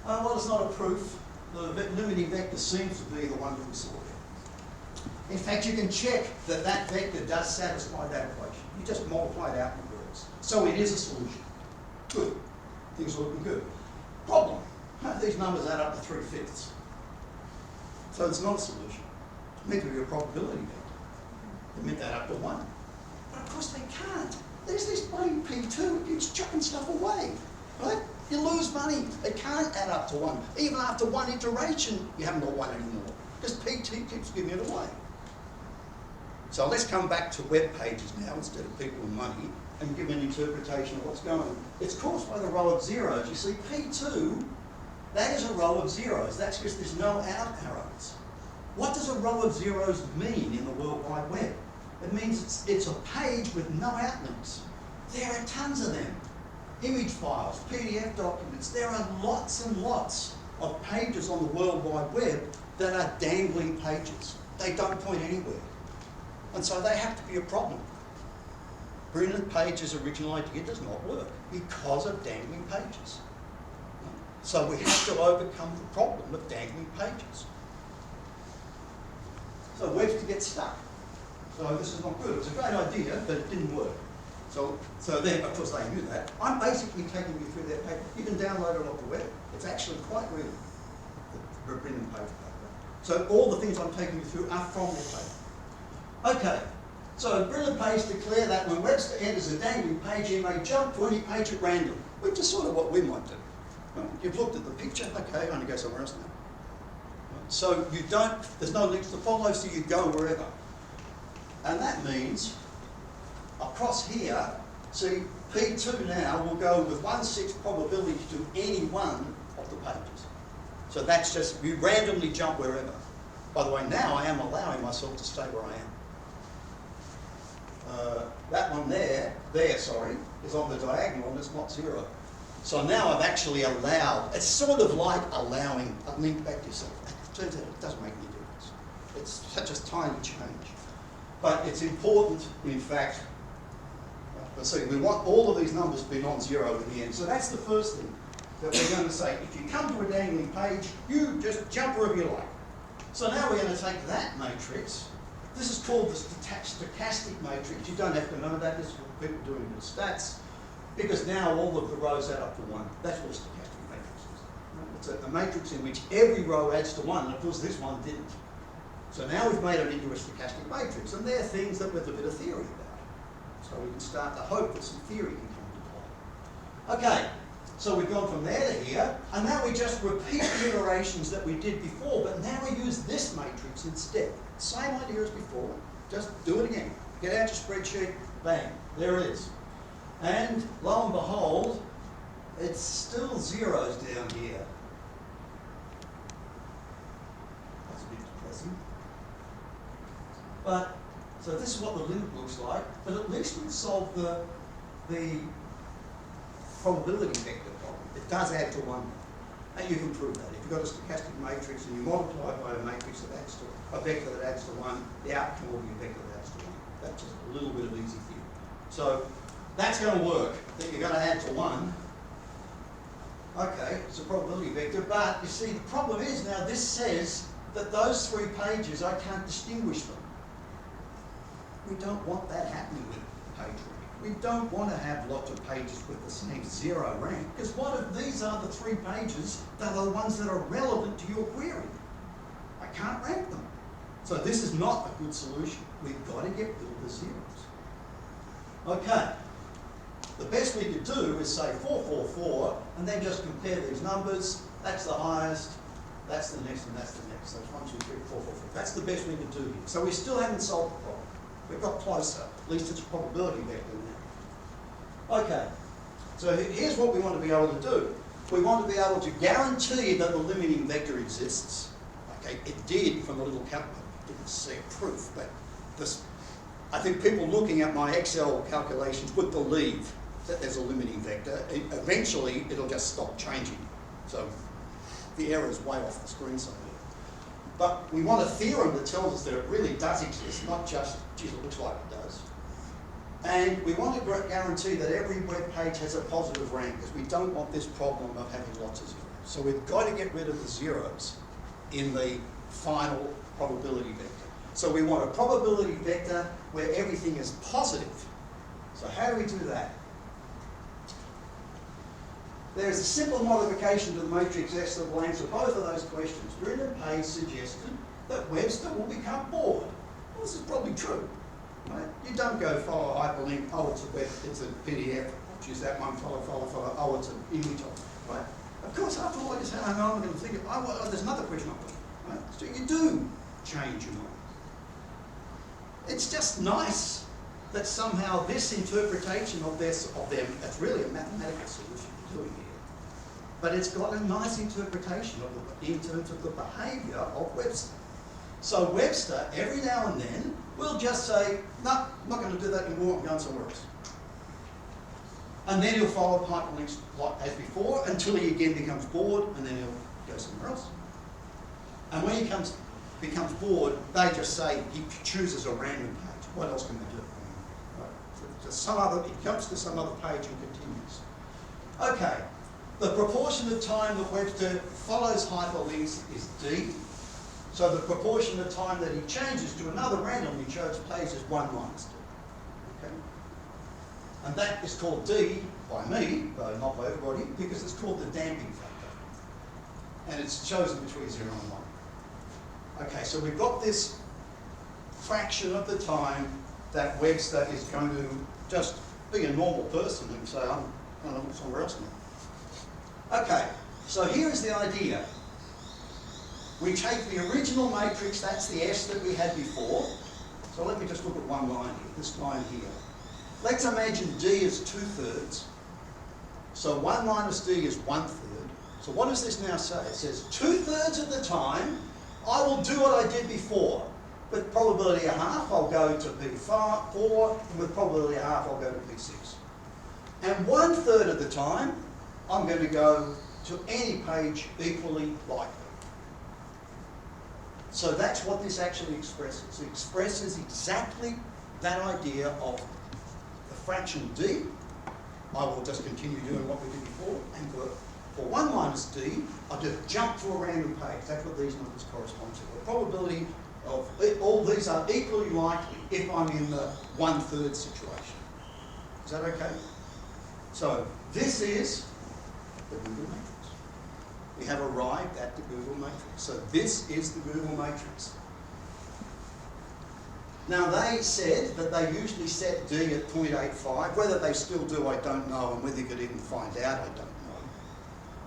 Well, it's not a proof. The limiting vector seems to be the one that we saw there. In fact, you can check that that vector does satisfy that equation. You just multiply it out and it works. So it is a solution. Good. Things are looking good. Problem. These numbers add up to 3/5. So it's not a solution. It's meant to be a probability vector. They meant that up to 1. But of course they can't. There's this bloody P2, it keeps chucking stuff away. Right? You lose money. It can't add up to 1. Even after one iteration, you haven't got 1 anymore. Because P2 keeps giving it away. So let's come back to web pages now instead of people and money and give an interpretation of what's going on. It's caused by the row of zeros. You see, P2, that is a row of zeros. That's because there's no out arrows. What does a row of zeros mean in the World Wide Web? It means it's a page with no outlinks. There are tons of them. Image files, PDF documents. There are lots and lots of pages on the World Wide Web that are dangling pages. They don't point anywhere. And so they have to be a problem. Brilliant Page's original idea does not work because of dangling pages. So we have to overcome the problem of dangling pages. So webs to get stuck. So this is not good. It was a great idea, but it didn't work. So then, of course, they knew that. I'm basically taking you through their paper. You can download it off the web. It's actually quite real, the Brilliant Page paper. So all the things I'm taking you through are from their paper. Okay, so Brilliant Page declare that when Webster enters a dangling page, he may jump to any page at random, which is sort of what we might do. Well, you've looked at the picture, okay, I'm going to go somewhere else now. So you don't, there's no links to follow, so you go wherever. And that means, across here, see, P2 now will go with 1/6 probability to any one of the pages. So that's just, you randomly jump wherever. By the way, now I am allowing myself to stay where I am. That one there, is on the diagonal and it's not 0. So now I've actually allowed, it's sort of like allowing a link back to yourself. It turns out it doesn't make any difference. It's such a tiny change. But it's important, in fact, let's see, we want all of these numbers to be non-zero in the end. So that's the first thing that we're going to say. If you come to a dangling page, you just jump wherever you like. So now we're going to take that matrix. This is called the stochastic matrix. You don't have to know that. This is what people doing with stats. Because now all of the rows add up to 1. That's what a stochastic matrix is. It's a matrix in which every row adds to 1. And of course, this one didn't. So now we've made it into a stochastic matrix. And they're things that with a bit of theory about. So we can start to hope that some theory can come into play. Okay. So we've gone from there to here, and now we just repeat the iterations that we did before, but now we use this matrix instead. Same idea as before, just do it again. Get out your spreadsheet, bang, there it is. And lo and behold, it's still zeros down here. That's a bit depressing. But, so this is what the limit looks like, but at least we've solved the probability vector problem. It does add to 1. And you can prove that. If you've got a stochastic matrix and you multiply it by a matrix that adds to a vector that adds to 1, the outcome will be a vector that adds to 1. That's just a little bit of easy theory. So that's going to work, that you're going to add to 1. Okay, it's a probability vector, but you see the problem is now this says that those 3 pages, I can't distinguish them. We don't want that happening with page rank. We don't want to have lots of pages with the same 0 rank, because what if these are the 3 pages that are the ones that are relevant to your query? I can't rank them. So this is not a good solution. We've got to get rid of the zeros. Okay. The best we could do is say 4, 4, 4, and then just compare these numbers. That's the highest, that's the next, and that's the next. So it's 1, 2, 3, 4, 4, 4. That's the best we could do here. So we still haven't solved the problem. We've got closer. At least it's a probability vector now. Okay. So here's what we want to be able to do. We want to be able to guarantee that the limiting vector exists. Okay, it did from the little calculator. Didn't see a proof, but this, I think people looking at my Excel calculations would believe that there's a limiting vector. Eventually, it'll just stop changing. So the error is way off the screen somewhere. But we want a theorem that tells us that it really does exist, not just, geez, it looks like it does. And we want to guarantee that every web page has a positive rank, because we don't want this problem of having lots of zeros. So we've got to get rid of the zeros in the final probability vector. So we want a probability vector where everything is positive. So how do we do that? There's a simple modification to the matrix S that will answer both of those questions. Grid and Page suggested that Webster will become bored. Well, this is probably true. Right? You don't go follow a hyperlink, oh, it's a PDF, choose that one, follow, oh, it's an image of, right? Of course, after all, I just hang on, I'm going to think of, oh, well, there's another question I'll put, right? So you do change your mind. It's just nice that somehow this interpretation of them, it's really a mathematical solution we're doing here, but it's got a nice interpretation in terms of the behaviour of Webster. So Webster, every now and then, will just say, no, I'm not going to do that anymore, I'm going somewhere else. And then he'll follow hyperlinks like as before until he again becomes bored, and then he'll go somewhere else. And when he becomes bored, they just say he chooses a random page. What else can they do? Right. He comes to some other page and continues. Okay, the proportion of time that Webster follows hyperlinks is D. So the proportion of time that he changes to another randomly chosen page is 1 minus D. Okay? And that is called D by me, though not by everybody, because it's called the damping factor. And it's chosen between 0 and 1. Okay, so we've got this fraction of the time that Webster is going to just be a normal person and say, I'm going to look somewhere else now. Okay, so here is the idea. We take the original matrix, that's the S that we had before. So let me just look at one line here, this line here. Let's imagine D is 2/3. So 1 minus D is 1/3. So what does this now say? It says 2/3 of the time, I will do what I did before. With probability of half, I'll go to P4, and with probability of half, I'll go to P6. And 1/3 of the time, I'm going to go to any page equally likely. So that's what this actually expresses. It expresses exactly that idea of the fraction D. I will just continue doing what we did before, and for 1 minus D, I'll just jump to a random page. That's what these numbers correspond to. The probability of all these are equally likely if I'm in the 1/3 situation. Is that okay? So this is the Google matrix. We have arrived at the Google matrix. So this is the Google matrix. Now they said that they usually set D at 0.85. Whether they still do, I don't know, and whether you could even find out, I don't know.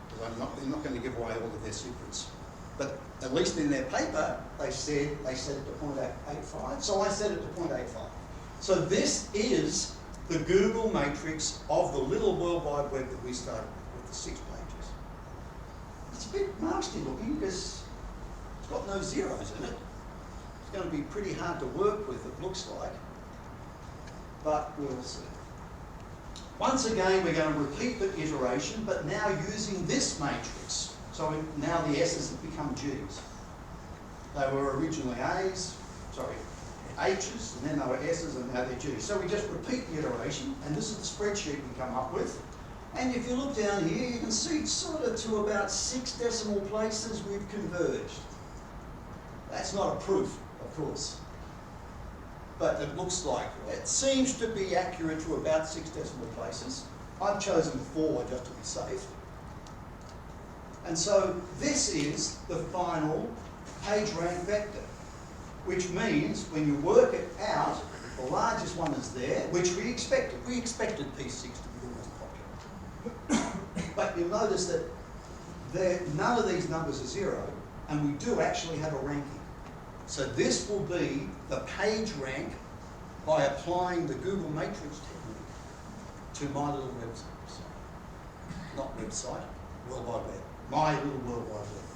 Because they're not going to give away all of their secrets. But at least in their paper, they set it to 0.85. So I set it to 0.85. So this is the Google matrix of the little World Wide Web that we started with the 6 pages. It's a bit nasty looking because it's got no zeros in it. It's going to be pretty hard to work with, it looks like. But we'll see. Once again, we're going to repeat the iteration, but now using this matrix. So now the S's have become G's. They were originally H's, and then they were S's, and now they're G's. So we just repeat the iteration, and this is the spreadsheet we come up with. And if you look down here, you can see sort of to about 6 decimal places we've converged. That's not a proof, of course. But it looks like it seems to be accurate to about 6 decimal places. I've chosen 4 just to be safe. And so this is the final PageRank vector, which means when you work it out, the largest one is there, which we expected. We expected P6 to be the most popular. But you'll notice that none of these numbers are 0, and we do actually have a ranking. So this will be the PageRank by applying the Google matrix technique to my little website. Not website, World Wide Web. My little World Wide Web.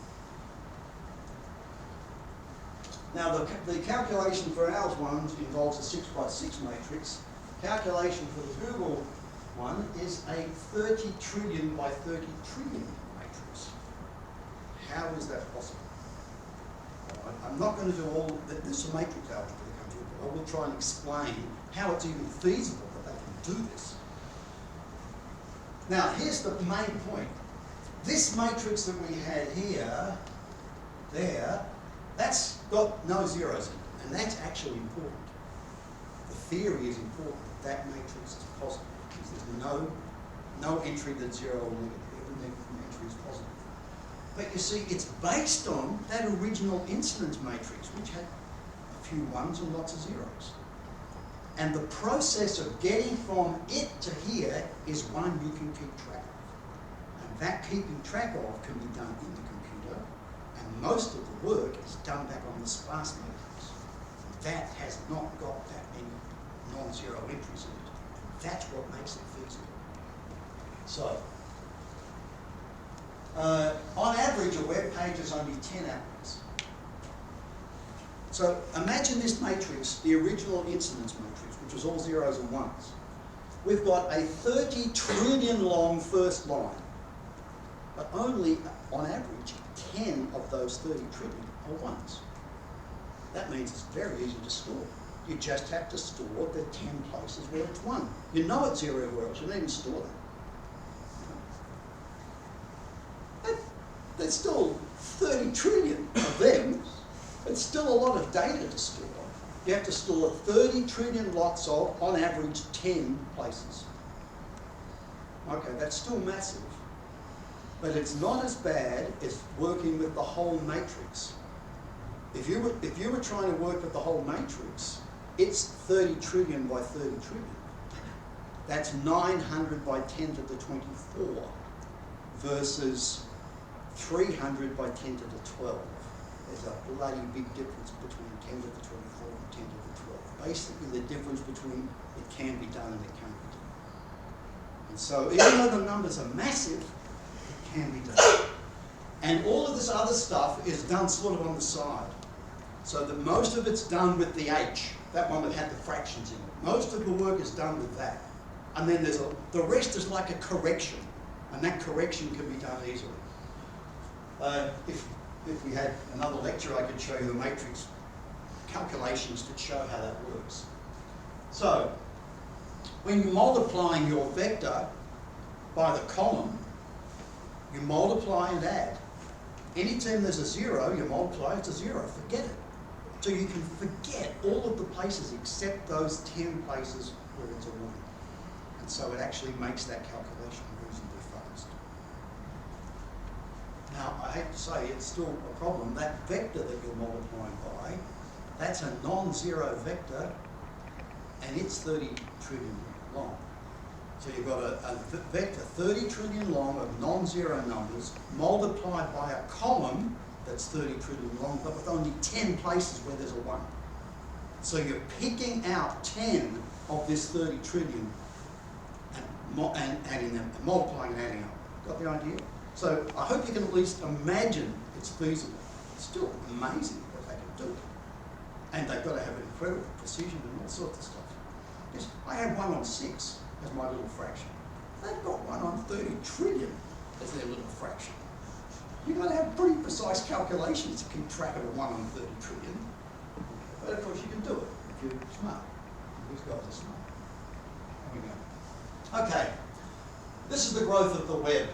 Now the calculation for ours one involves a 6 by 6 matrix. Calculation for the Google one is a 30 trillion by 30 trillion matrix. How is that possible? I'm not going to do all, this is a matrix algebra that comes with it, but I will try and explain how it's even feasible that they can do this. Now, here's the main point. This matrix that we had here, there, that's got no zeros in it, and that's actually important. The theory is important that matrix is positive, because there's no entry that's zero or negative. Every entry is positive. But you see, it's based on that original incidence matrix, which had a few ones and lots of zeros. And the process of getting from it to here is one you can keep track of. And that keeping track of can be done in the computer, and most of the work is done back on the sparse matrix. That has not got that many non-zero entries in it. That's what makes it feasible. So, on average, a web page is only 10 elements. So imagine this matrix, the original incidence matrix, which was all zeros and ones. We've got a 30 trillion long first line, but only, on average, 10 of those 30 trillion are ones. That means it's very easy to store. You just have to store the 10 places where it's 1. You know it's 0 everywhere else, you don't even store that. There's still 30 trillion of them. It's still a lot of data to store. You have to store 30 trillion lots of, on average, 10 places. Okay, that's still massive, but it's not as bad as working with the whole matrix. If you were trying to work with the whole matrix, it's 30 trillion by 30 trillion. That's 900 by 10 to the 24 versus 300 by 10 to the 12. There's a bloody big difference between 10 to the 24 and 10 to the 12. Basically, the difference between it can be done and it can't be done. And so, even though the numbers are massive, it can be done. And all of this other stuff is done sort of on the side. So that most of it's done with the H, that one that had the fractions in it. Most of the work is done with that. And then the rest is like a correction, and that correction can be done easily. If we had another lecture, I could show you the matrix calculations to show how that works. So, when you're multiplying your vector by the column, you multiply and add. Anytime there's a 0, you multiply it to 0, forget it. So you can forget all of the places except those 10 places where it's a 1. And so it actually makes that calculation reasonably fast. Now, I hate to say, it's still a problem. That vector that you're multiplying by, that's a non-zero vector, and it's 30 trillion long. So you've got a vector 30 trillion long of non-zero numbers multiplied by a column that's 30 trillion long, but with only 10 places where there's a 1. So you're picking out 10 of this 30 trillion and adding them, and multiplying and adding up. Got the idea? So I hope you can at least imagine it's feasible. It's still amazing that they can do it. And they've got to have incredible precision and all sorts of stuff. Yes, I have 1 on 6 as my little fraction. They've got 1 on 30 trillion as their little fraction. You've got to have pretty precise calculations to keep track of a 1 on 30 trillion. But of course you can do it if you're smart. These guys are smart. There we go. Okay, this is the growth of the web.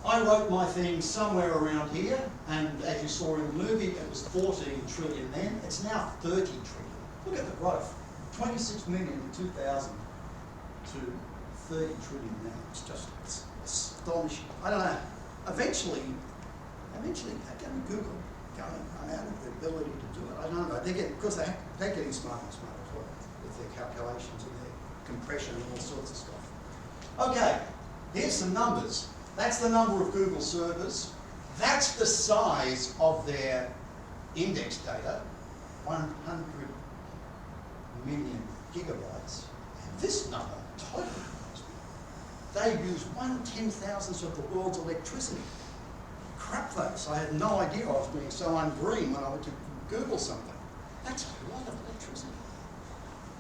I wrote my thing somewhere around here, and as you saw in the movie, it was 14 trillion then. It's now 30 trillion. Look at the growth. 26 million in 2000 to 30 trillion now. It's just astonishing. I don't know. Eventually, again, Google going out of the ability to do it. I don't know. Because they're getting smarter and smarter as well with their calculations and their compression and all sorts of stuff. Okay, here's some numbers. That's the number of Google servers. That's the size of their index data, 100 million gigabytes. And this number totally blows me. They use 1/10,000th of the world's electricity. Crap face, I had no idea I was being so ungreen when I went to Google something. That's a lot of electricity.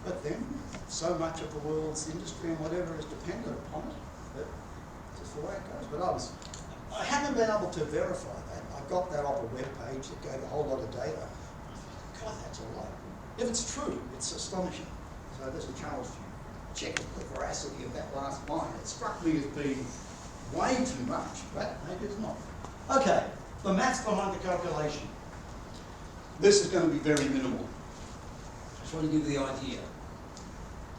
But then, so much of the world's industry and whatever is dependent upon it. but I haven't been able to verify that. I got that off a web page that gave a whole lot of data. God, that's a lot. If it's true, it's astonishing. So there's a challenge to check the veracity of that last line. It struck me as being way too much, but maybe it's not. Okay, the maths behind the calculation. This is going to be very minimal. Just want to give you the idea.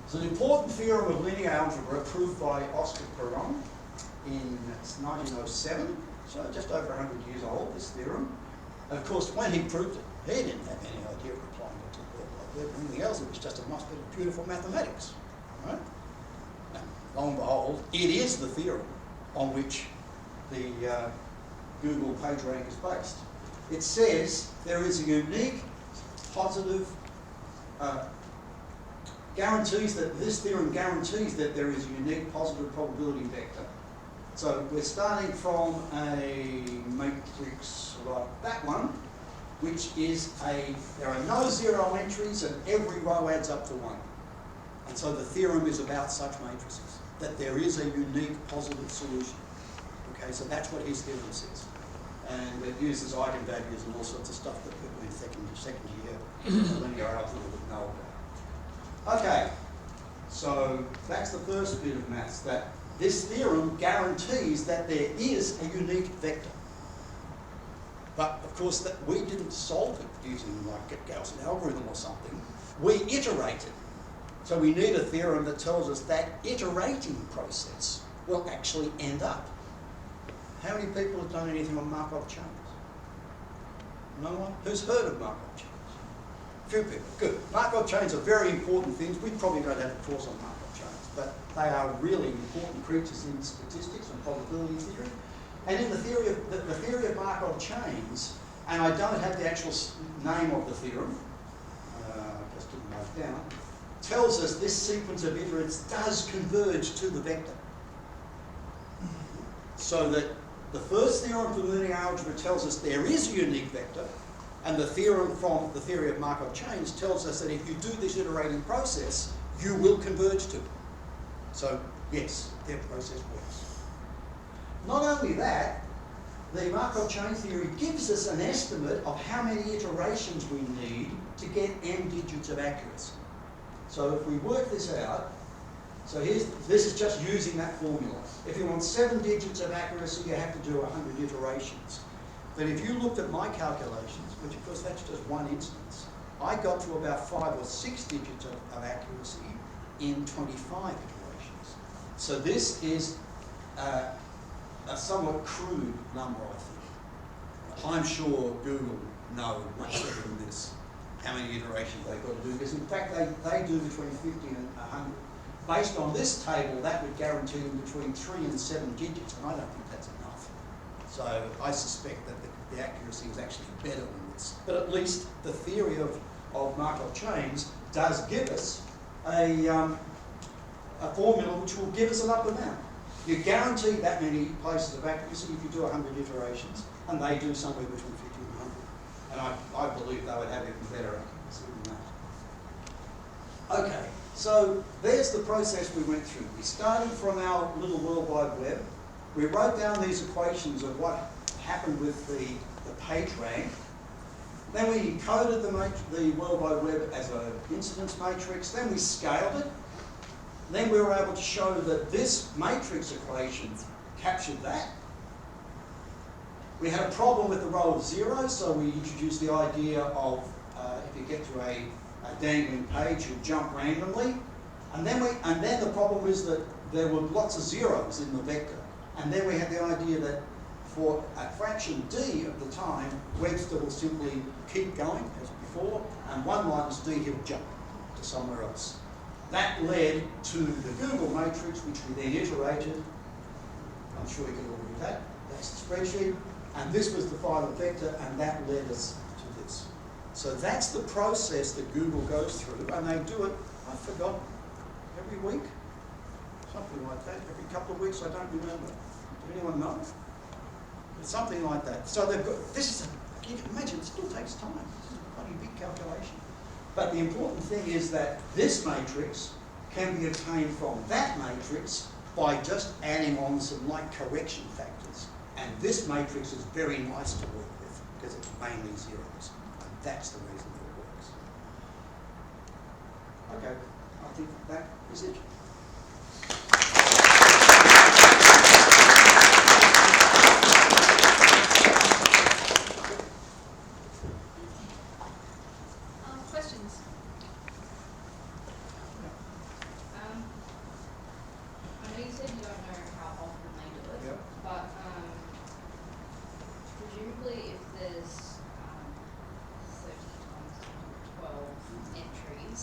It's an important theorem of linear algebra proved by Oscar Perron in 1907, so just over 100 years old, this theorem. And of course, when he proved it, he didn't have any idea of applying it to web or anything else. It was just a nice bit of beautiful mathematics. Right? And lo and behold, it is the theorem on which the Google PageRank is based. It says there is a unique positive this theorem guarantees that there is a unique positive probability vector. So we're starting from a matrix like that one, which is there are no zero entries and every row adds up to 1. And so the theorem is about such matrices, that there is a unique positive solution. Okay, so that's what his theorem says. And it uses eigenvalues and all sorts of stuff that people in second year linear algebra would know about. Okay, so that's the first bit of maths, that this theorem guarantees that there is a unique vector. But of course, that we didn't solve it using like a Gaussian algorithm or something. We iterated. So we need a theorem that tells us that iterating process will actually end up. How many people have done anything on Markov chains? No one? Who's heard of Markov chains? Few people. Good. Markov chains are very important things. We probably don't have a course on Markov chains, but they are really important creatures in statistics and probability theory. And in the theory of Markov chains, and I don't have the actual name of the theorem, I just didn't write it down, tells us this sequence of iterates does converge to the vector. So that the first theorem for linear algebra tells us there is a unique vector, and the theorem from the theory of Markov chains tells us that if you do this iterating process, you will converge to it. So yes, their process works. Not only that, the Markov chain theory gives us an estimate of how many iterations we need to get n digits of accuracy. So if we work this out, so this is just using that formula. If you want 7 digits of accuracy, you have to do 100 iterations. But if you looked at my calculations, which of course that's just one instance, I got to about 5 or 6 digits of accuracy in 25 iterations. So this is a somewhat crude number, I think. I'm sure Google know much better than this, how many iterations they've got to do, because in fact they do between 50 and 100. Based on this table, that would guarantee them between 3 and 7 digits, and I don't think that's enough. So I suspect that the accuracy is actually better than this. But at least the theory of Markov chains does give us a formula which will give us an upper bound. You guarantee that many places of accuracy if you do 100 iterations, and they do somewhere between 50 and 100. And I believe they would have even better accuracy than that. Okay, so there's the process we went through. We started from our little World Wide Web. We wrote down these equations of what happened with the PageRank. Then we encoded the World Wide Web as an incidence matrix. Then we scaled it. Then we were able to show that this matrix equation captured that. We had a problem with the row of zeros, so we introduced the idea of if you get to a dangling page, you'll jump randomly. And then the problem is that there were lots of zeros in the vector. And then we had the idea that for a fraction d of the time, Webster will simply keep going as before, and 1 minus d, he'll jump to somewhere else. That led to the Google matrix, which we then iterated. I'm sure you can all read that. That's the spreadsheet. And this was the final vector, and that led us to this. So that's the process that Google goes through, and they do it, I forgot, every week? Something like that. Every couple of weeks, I don't remember. Does anyone know? It's something like that. So they've got, you can imagine, it still takes time. This is a bloody big calculation. But the important thing is that this matrix can be obtained from that matrix by just adding on some like correction factors. And this matrix is very nice to work with because it's mainly zeros. And that's the reason that it works. Okay, I think that is it. Questions? I know you said you don't know how often they do it, Yep. but presumably if there's 30 times 12 entries,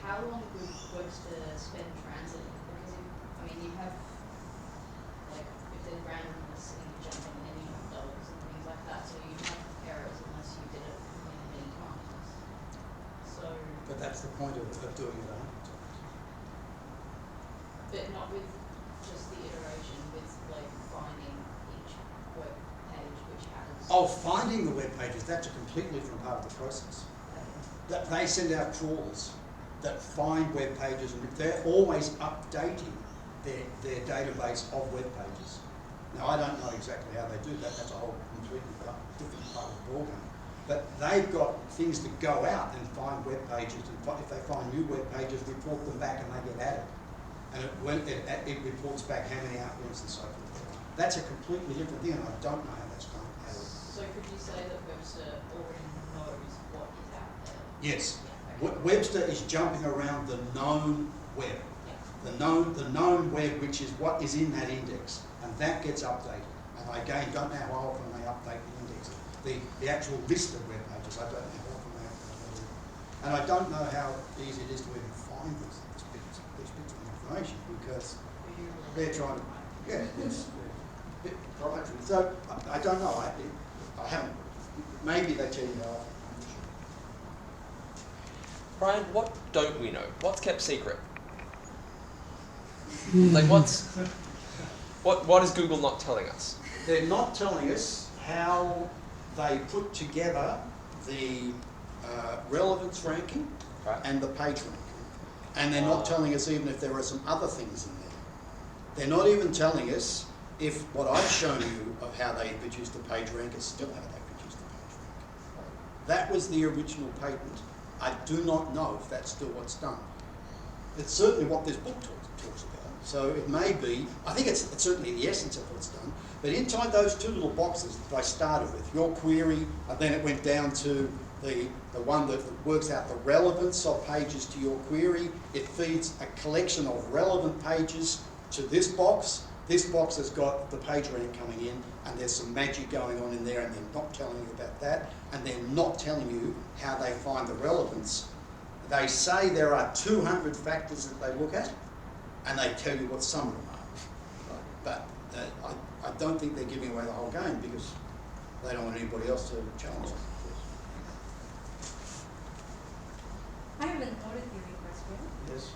how long would Webster spend translating? Because you have like if there's randomness and you're jumping and you have dollars and things like that, so you'd have errors unless you did it many times. So, But that's the point of doing it 100 times. but not with just the iteration, with like finding each web page which has. Oh, finding the web pages, that's a completely different part of the process. That they send out crawlers that find web pages, and they're always updating their database of web pages. Now, I don't know exactly how they do that. That's a whole completely different part of the ballgame. But they've got things that go out and find web pages, and if they find new web pages, report them back and they get added. And it reports back how many outlinks and so forth. That's a completely different thing, and I don't know how that's done. So could you say that Webster already knows what is out there? Yes. Yeah, okay. Webster is jumping around the known web. Yeah. The known web, which is what is in that index, and that gets updated. And I again don't know how often they update the index. The actual list of web pages, I don't know how often they update it. And I don't know how easy it is to even find these bits of information because they're trying to, it's a bit proprietary. So I don't know. I haven't. Maybe they tell you how often. Brian, what don't we know? What's kept secret? Like what is Google not telling us? They're not telling us how they put together the relevance ranking Right. and the page ranking. And they're not telling us even if there are some other things in there. They're not even telling us if what I've shown you of how they produce the page rank is still how they produce the page rank. That was the original patent. I do not know if that's still what's done. It's certainly what this book talks about. So it may be, I think it's certainly the essence of what's done, but inside those two little boxes that I started with, your query, and then it went down to the one that works out the relevance of pages to your query. It feeds a collection of relevant pages to this box. This box has got the page rank coming in, and there's some magic going on in there, and they're not telling you about that, and they're not telling you how they find the relevance. They say there are 200 factors that they look at, and they tell you what some of them are. But I don't think they're giving away the whole game because they don't want anybody else to challenge them. I have an audit theory question. Yes.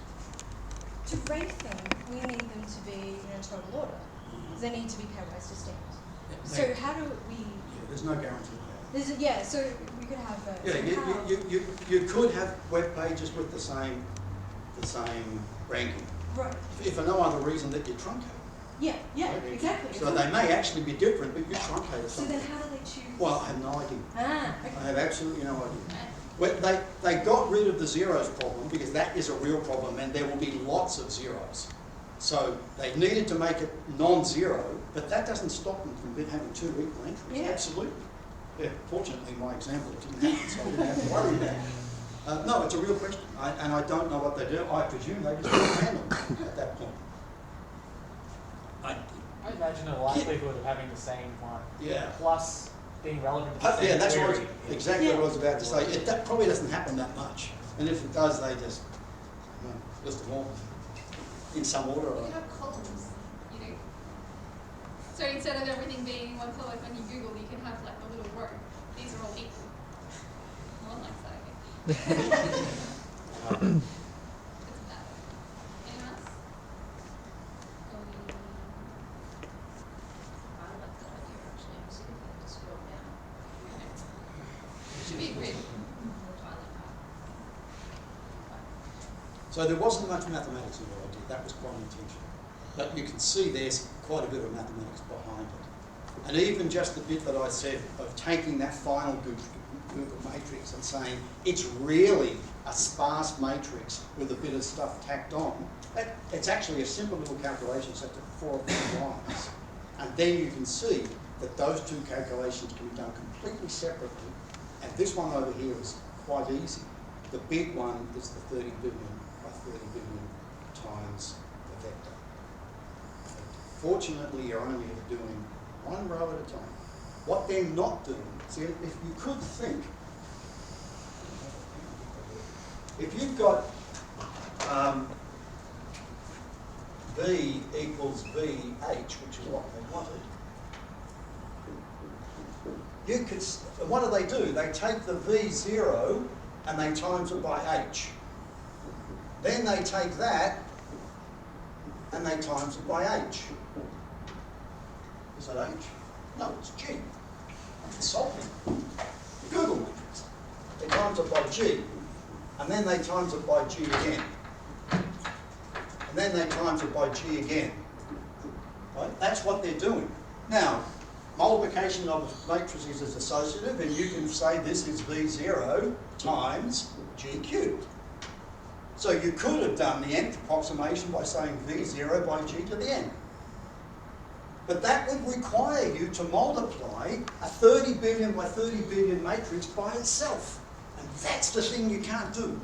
To rank them, we need them to be in a total order. They need to be pairwise distinct. So how do we? Yeah, there's no guarantee of that. So we could have a. Yeah, so you could have web pages with the same ranking, Right. if for no other reason that you truncate. Yeah, Right. exactly. So they may actually be different, but you truncate or So something. then how do they choose? Well, I have no idea. Okay. I have absolutely no idea. Well, they got rid of the zeros problem because that is a real problem and there will be lots of zeros. So they needed to make it non-zero, but that doesn't stop them from having two equal entries. Yeah. Absolutely. Yeah, fortunately, my example didn't happen, so I didn't have to worry about it. No, it's a real question, and I don't know what they do. I presume they just put random at that point. I imagine a likelihood of having the same one. Yeah. Plus being relevant to the same Yeah, that's what I was, query. exactly what I was about to say. That probably doesn't happen that much, and if it does, they just list them all in some order. You can have columns, So instead of everything being one column, like when you Google, you can have like a little word. These are all equal. No one likes that, I think. It's bad. Anyone else? I like that idea actually. I'm seeing if I can scroll down. It should be a grid. More tile like that. So So there wasn't much mathematics in what I did. That was quite intentional. But you can see there's quite a bit of mathematics behind it. And even just the bit that I said of taking that final Google matrix and saying it's really a sparse matrix with a bit of stuff tacked on, it's actually a simple little calculation set to 4 or 5 lines. And then you can see that those two calculations can be done completely separately. And this one over here is quite easy. The big one is the 30 billion by 30 billion times the vector. Fortunately, you're only doing one row at a time. What they're not doing, see, if you could think, if you've got V equals VH, which is what they wanted, you could, what do? They take the V0 and they times it by H. Then they take that and they times it by H. Is that H? No, it's G. I'm insulting the Google matrix. They times it by G, and then they times it by G again. And then they times it by G again. Right? That's what they're doing. Now, multiplication of matrices is associative, and you can say this is V0 times G cubed. So you could have done the nth approximation by saying V0 by G to the n. But that would require you to multiply a 30 billion by 30 billion matrix by itself. And that's the thing you can't do.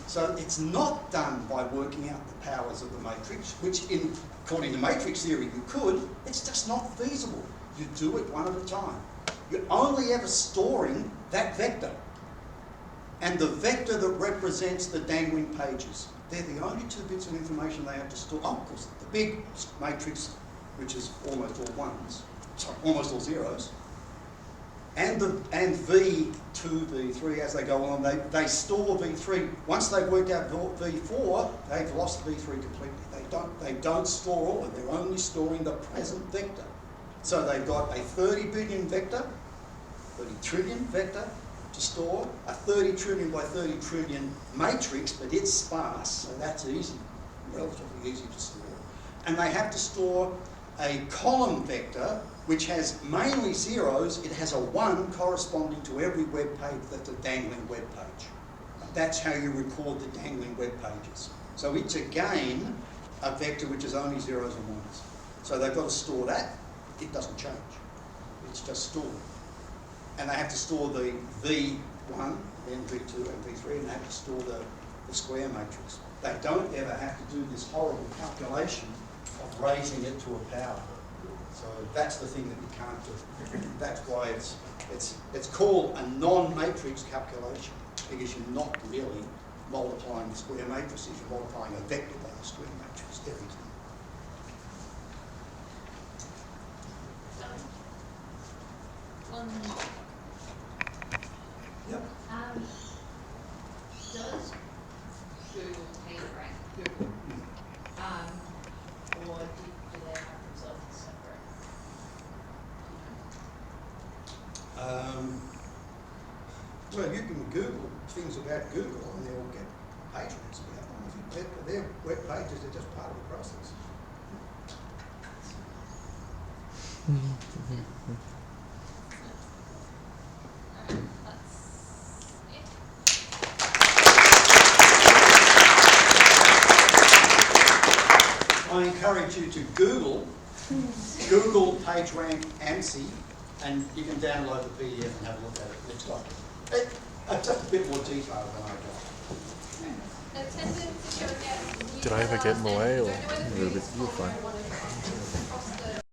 So it's not done by working out the powers of the matrix, which according to matrix theory you could. It's just not feasible. You do it one at a time. You're only ever storing that vector. And the vector that represents the dangling pages. They're the only two bits of information they have to store. Oh, of course, the big matrix, which is almost all ones, sorry, almost all zeros, and V2, V3 as they go along, they store V3. Once they've worked out V4, they've lost V3 completely. They don't store all of it. They're only storing the present vector. So they've got a 30 billion vector, 30 trillion vector to store, a 30 trillion by 30 trillion matrix, but it's sparse, so that's easy, relatively easy to store. And they have to store a column vector which has mainly zeros. It has a 1 corresponding to every web page that's a dangling web page. That's how you record the dangling web pages. So it's again a vector which is only zeros and ones. So they've got to store that. It doesn't change. It's just stored. And they have to store the V1, then V2 and V3, and they have to store the square matrix. They don't ever have to do this horrible calculation of raising it to a power. So that's the thing that you can't do. That's why it's called a non-matrix calculation, because you're not really multiplying the square matrices, you're multiplying a vector by the square matrix every time. Yep. Does Google page rank Google? Or do they have themselves as separate? Well, you can Google things about Google and they'll get page ranks about them. Their web pages are just part of the process. I encourage you to Google PageRank ANSI, and you can download the PDF and have a look at it next time. It's just a bit more detail than I got. Attendance, if you're Did I ever get in the way, or you're fine?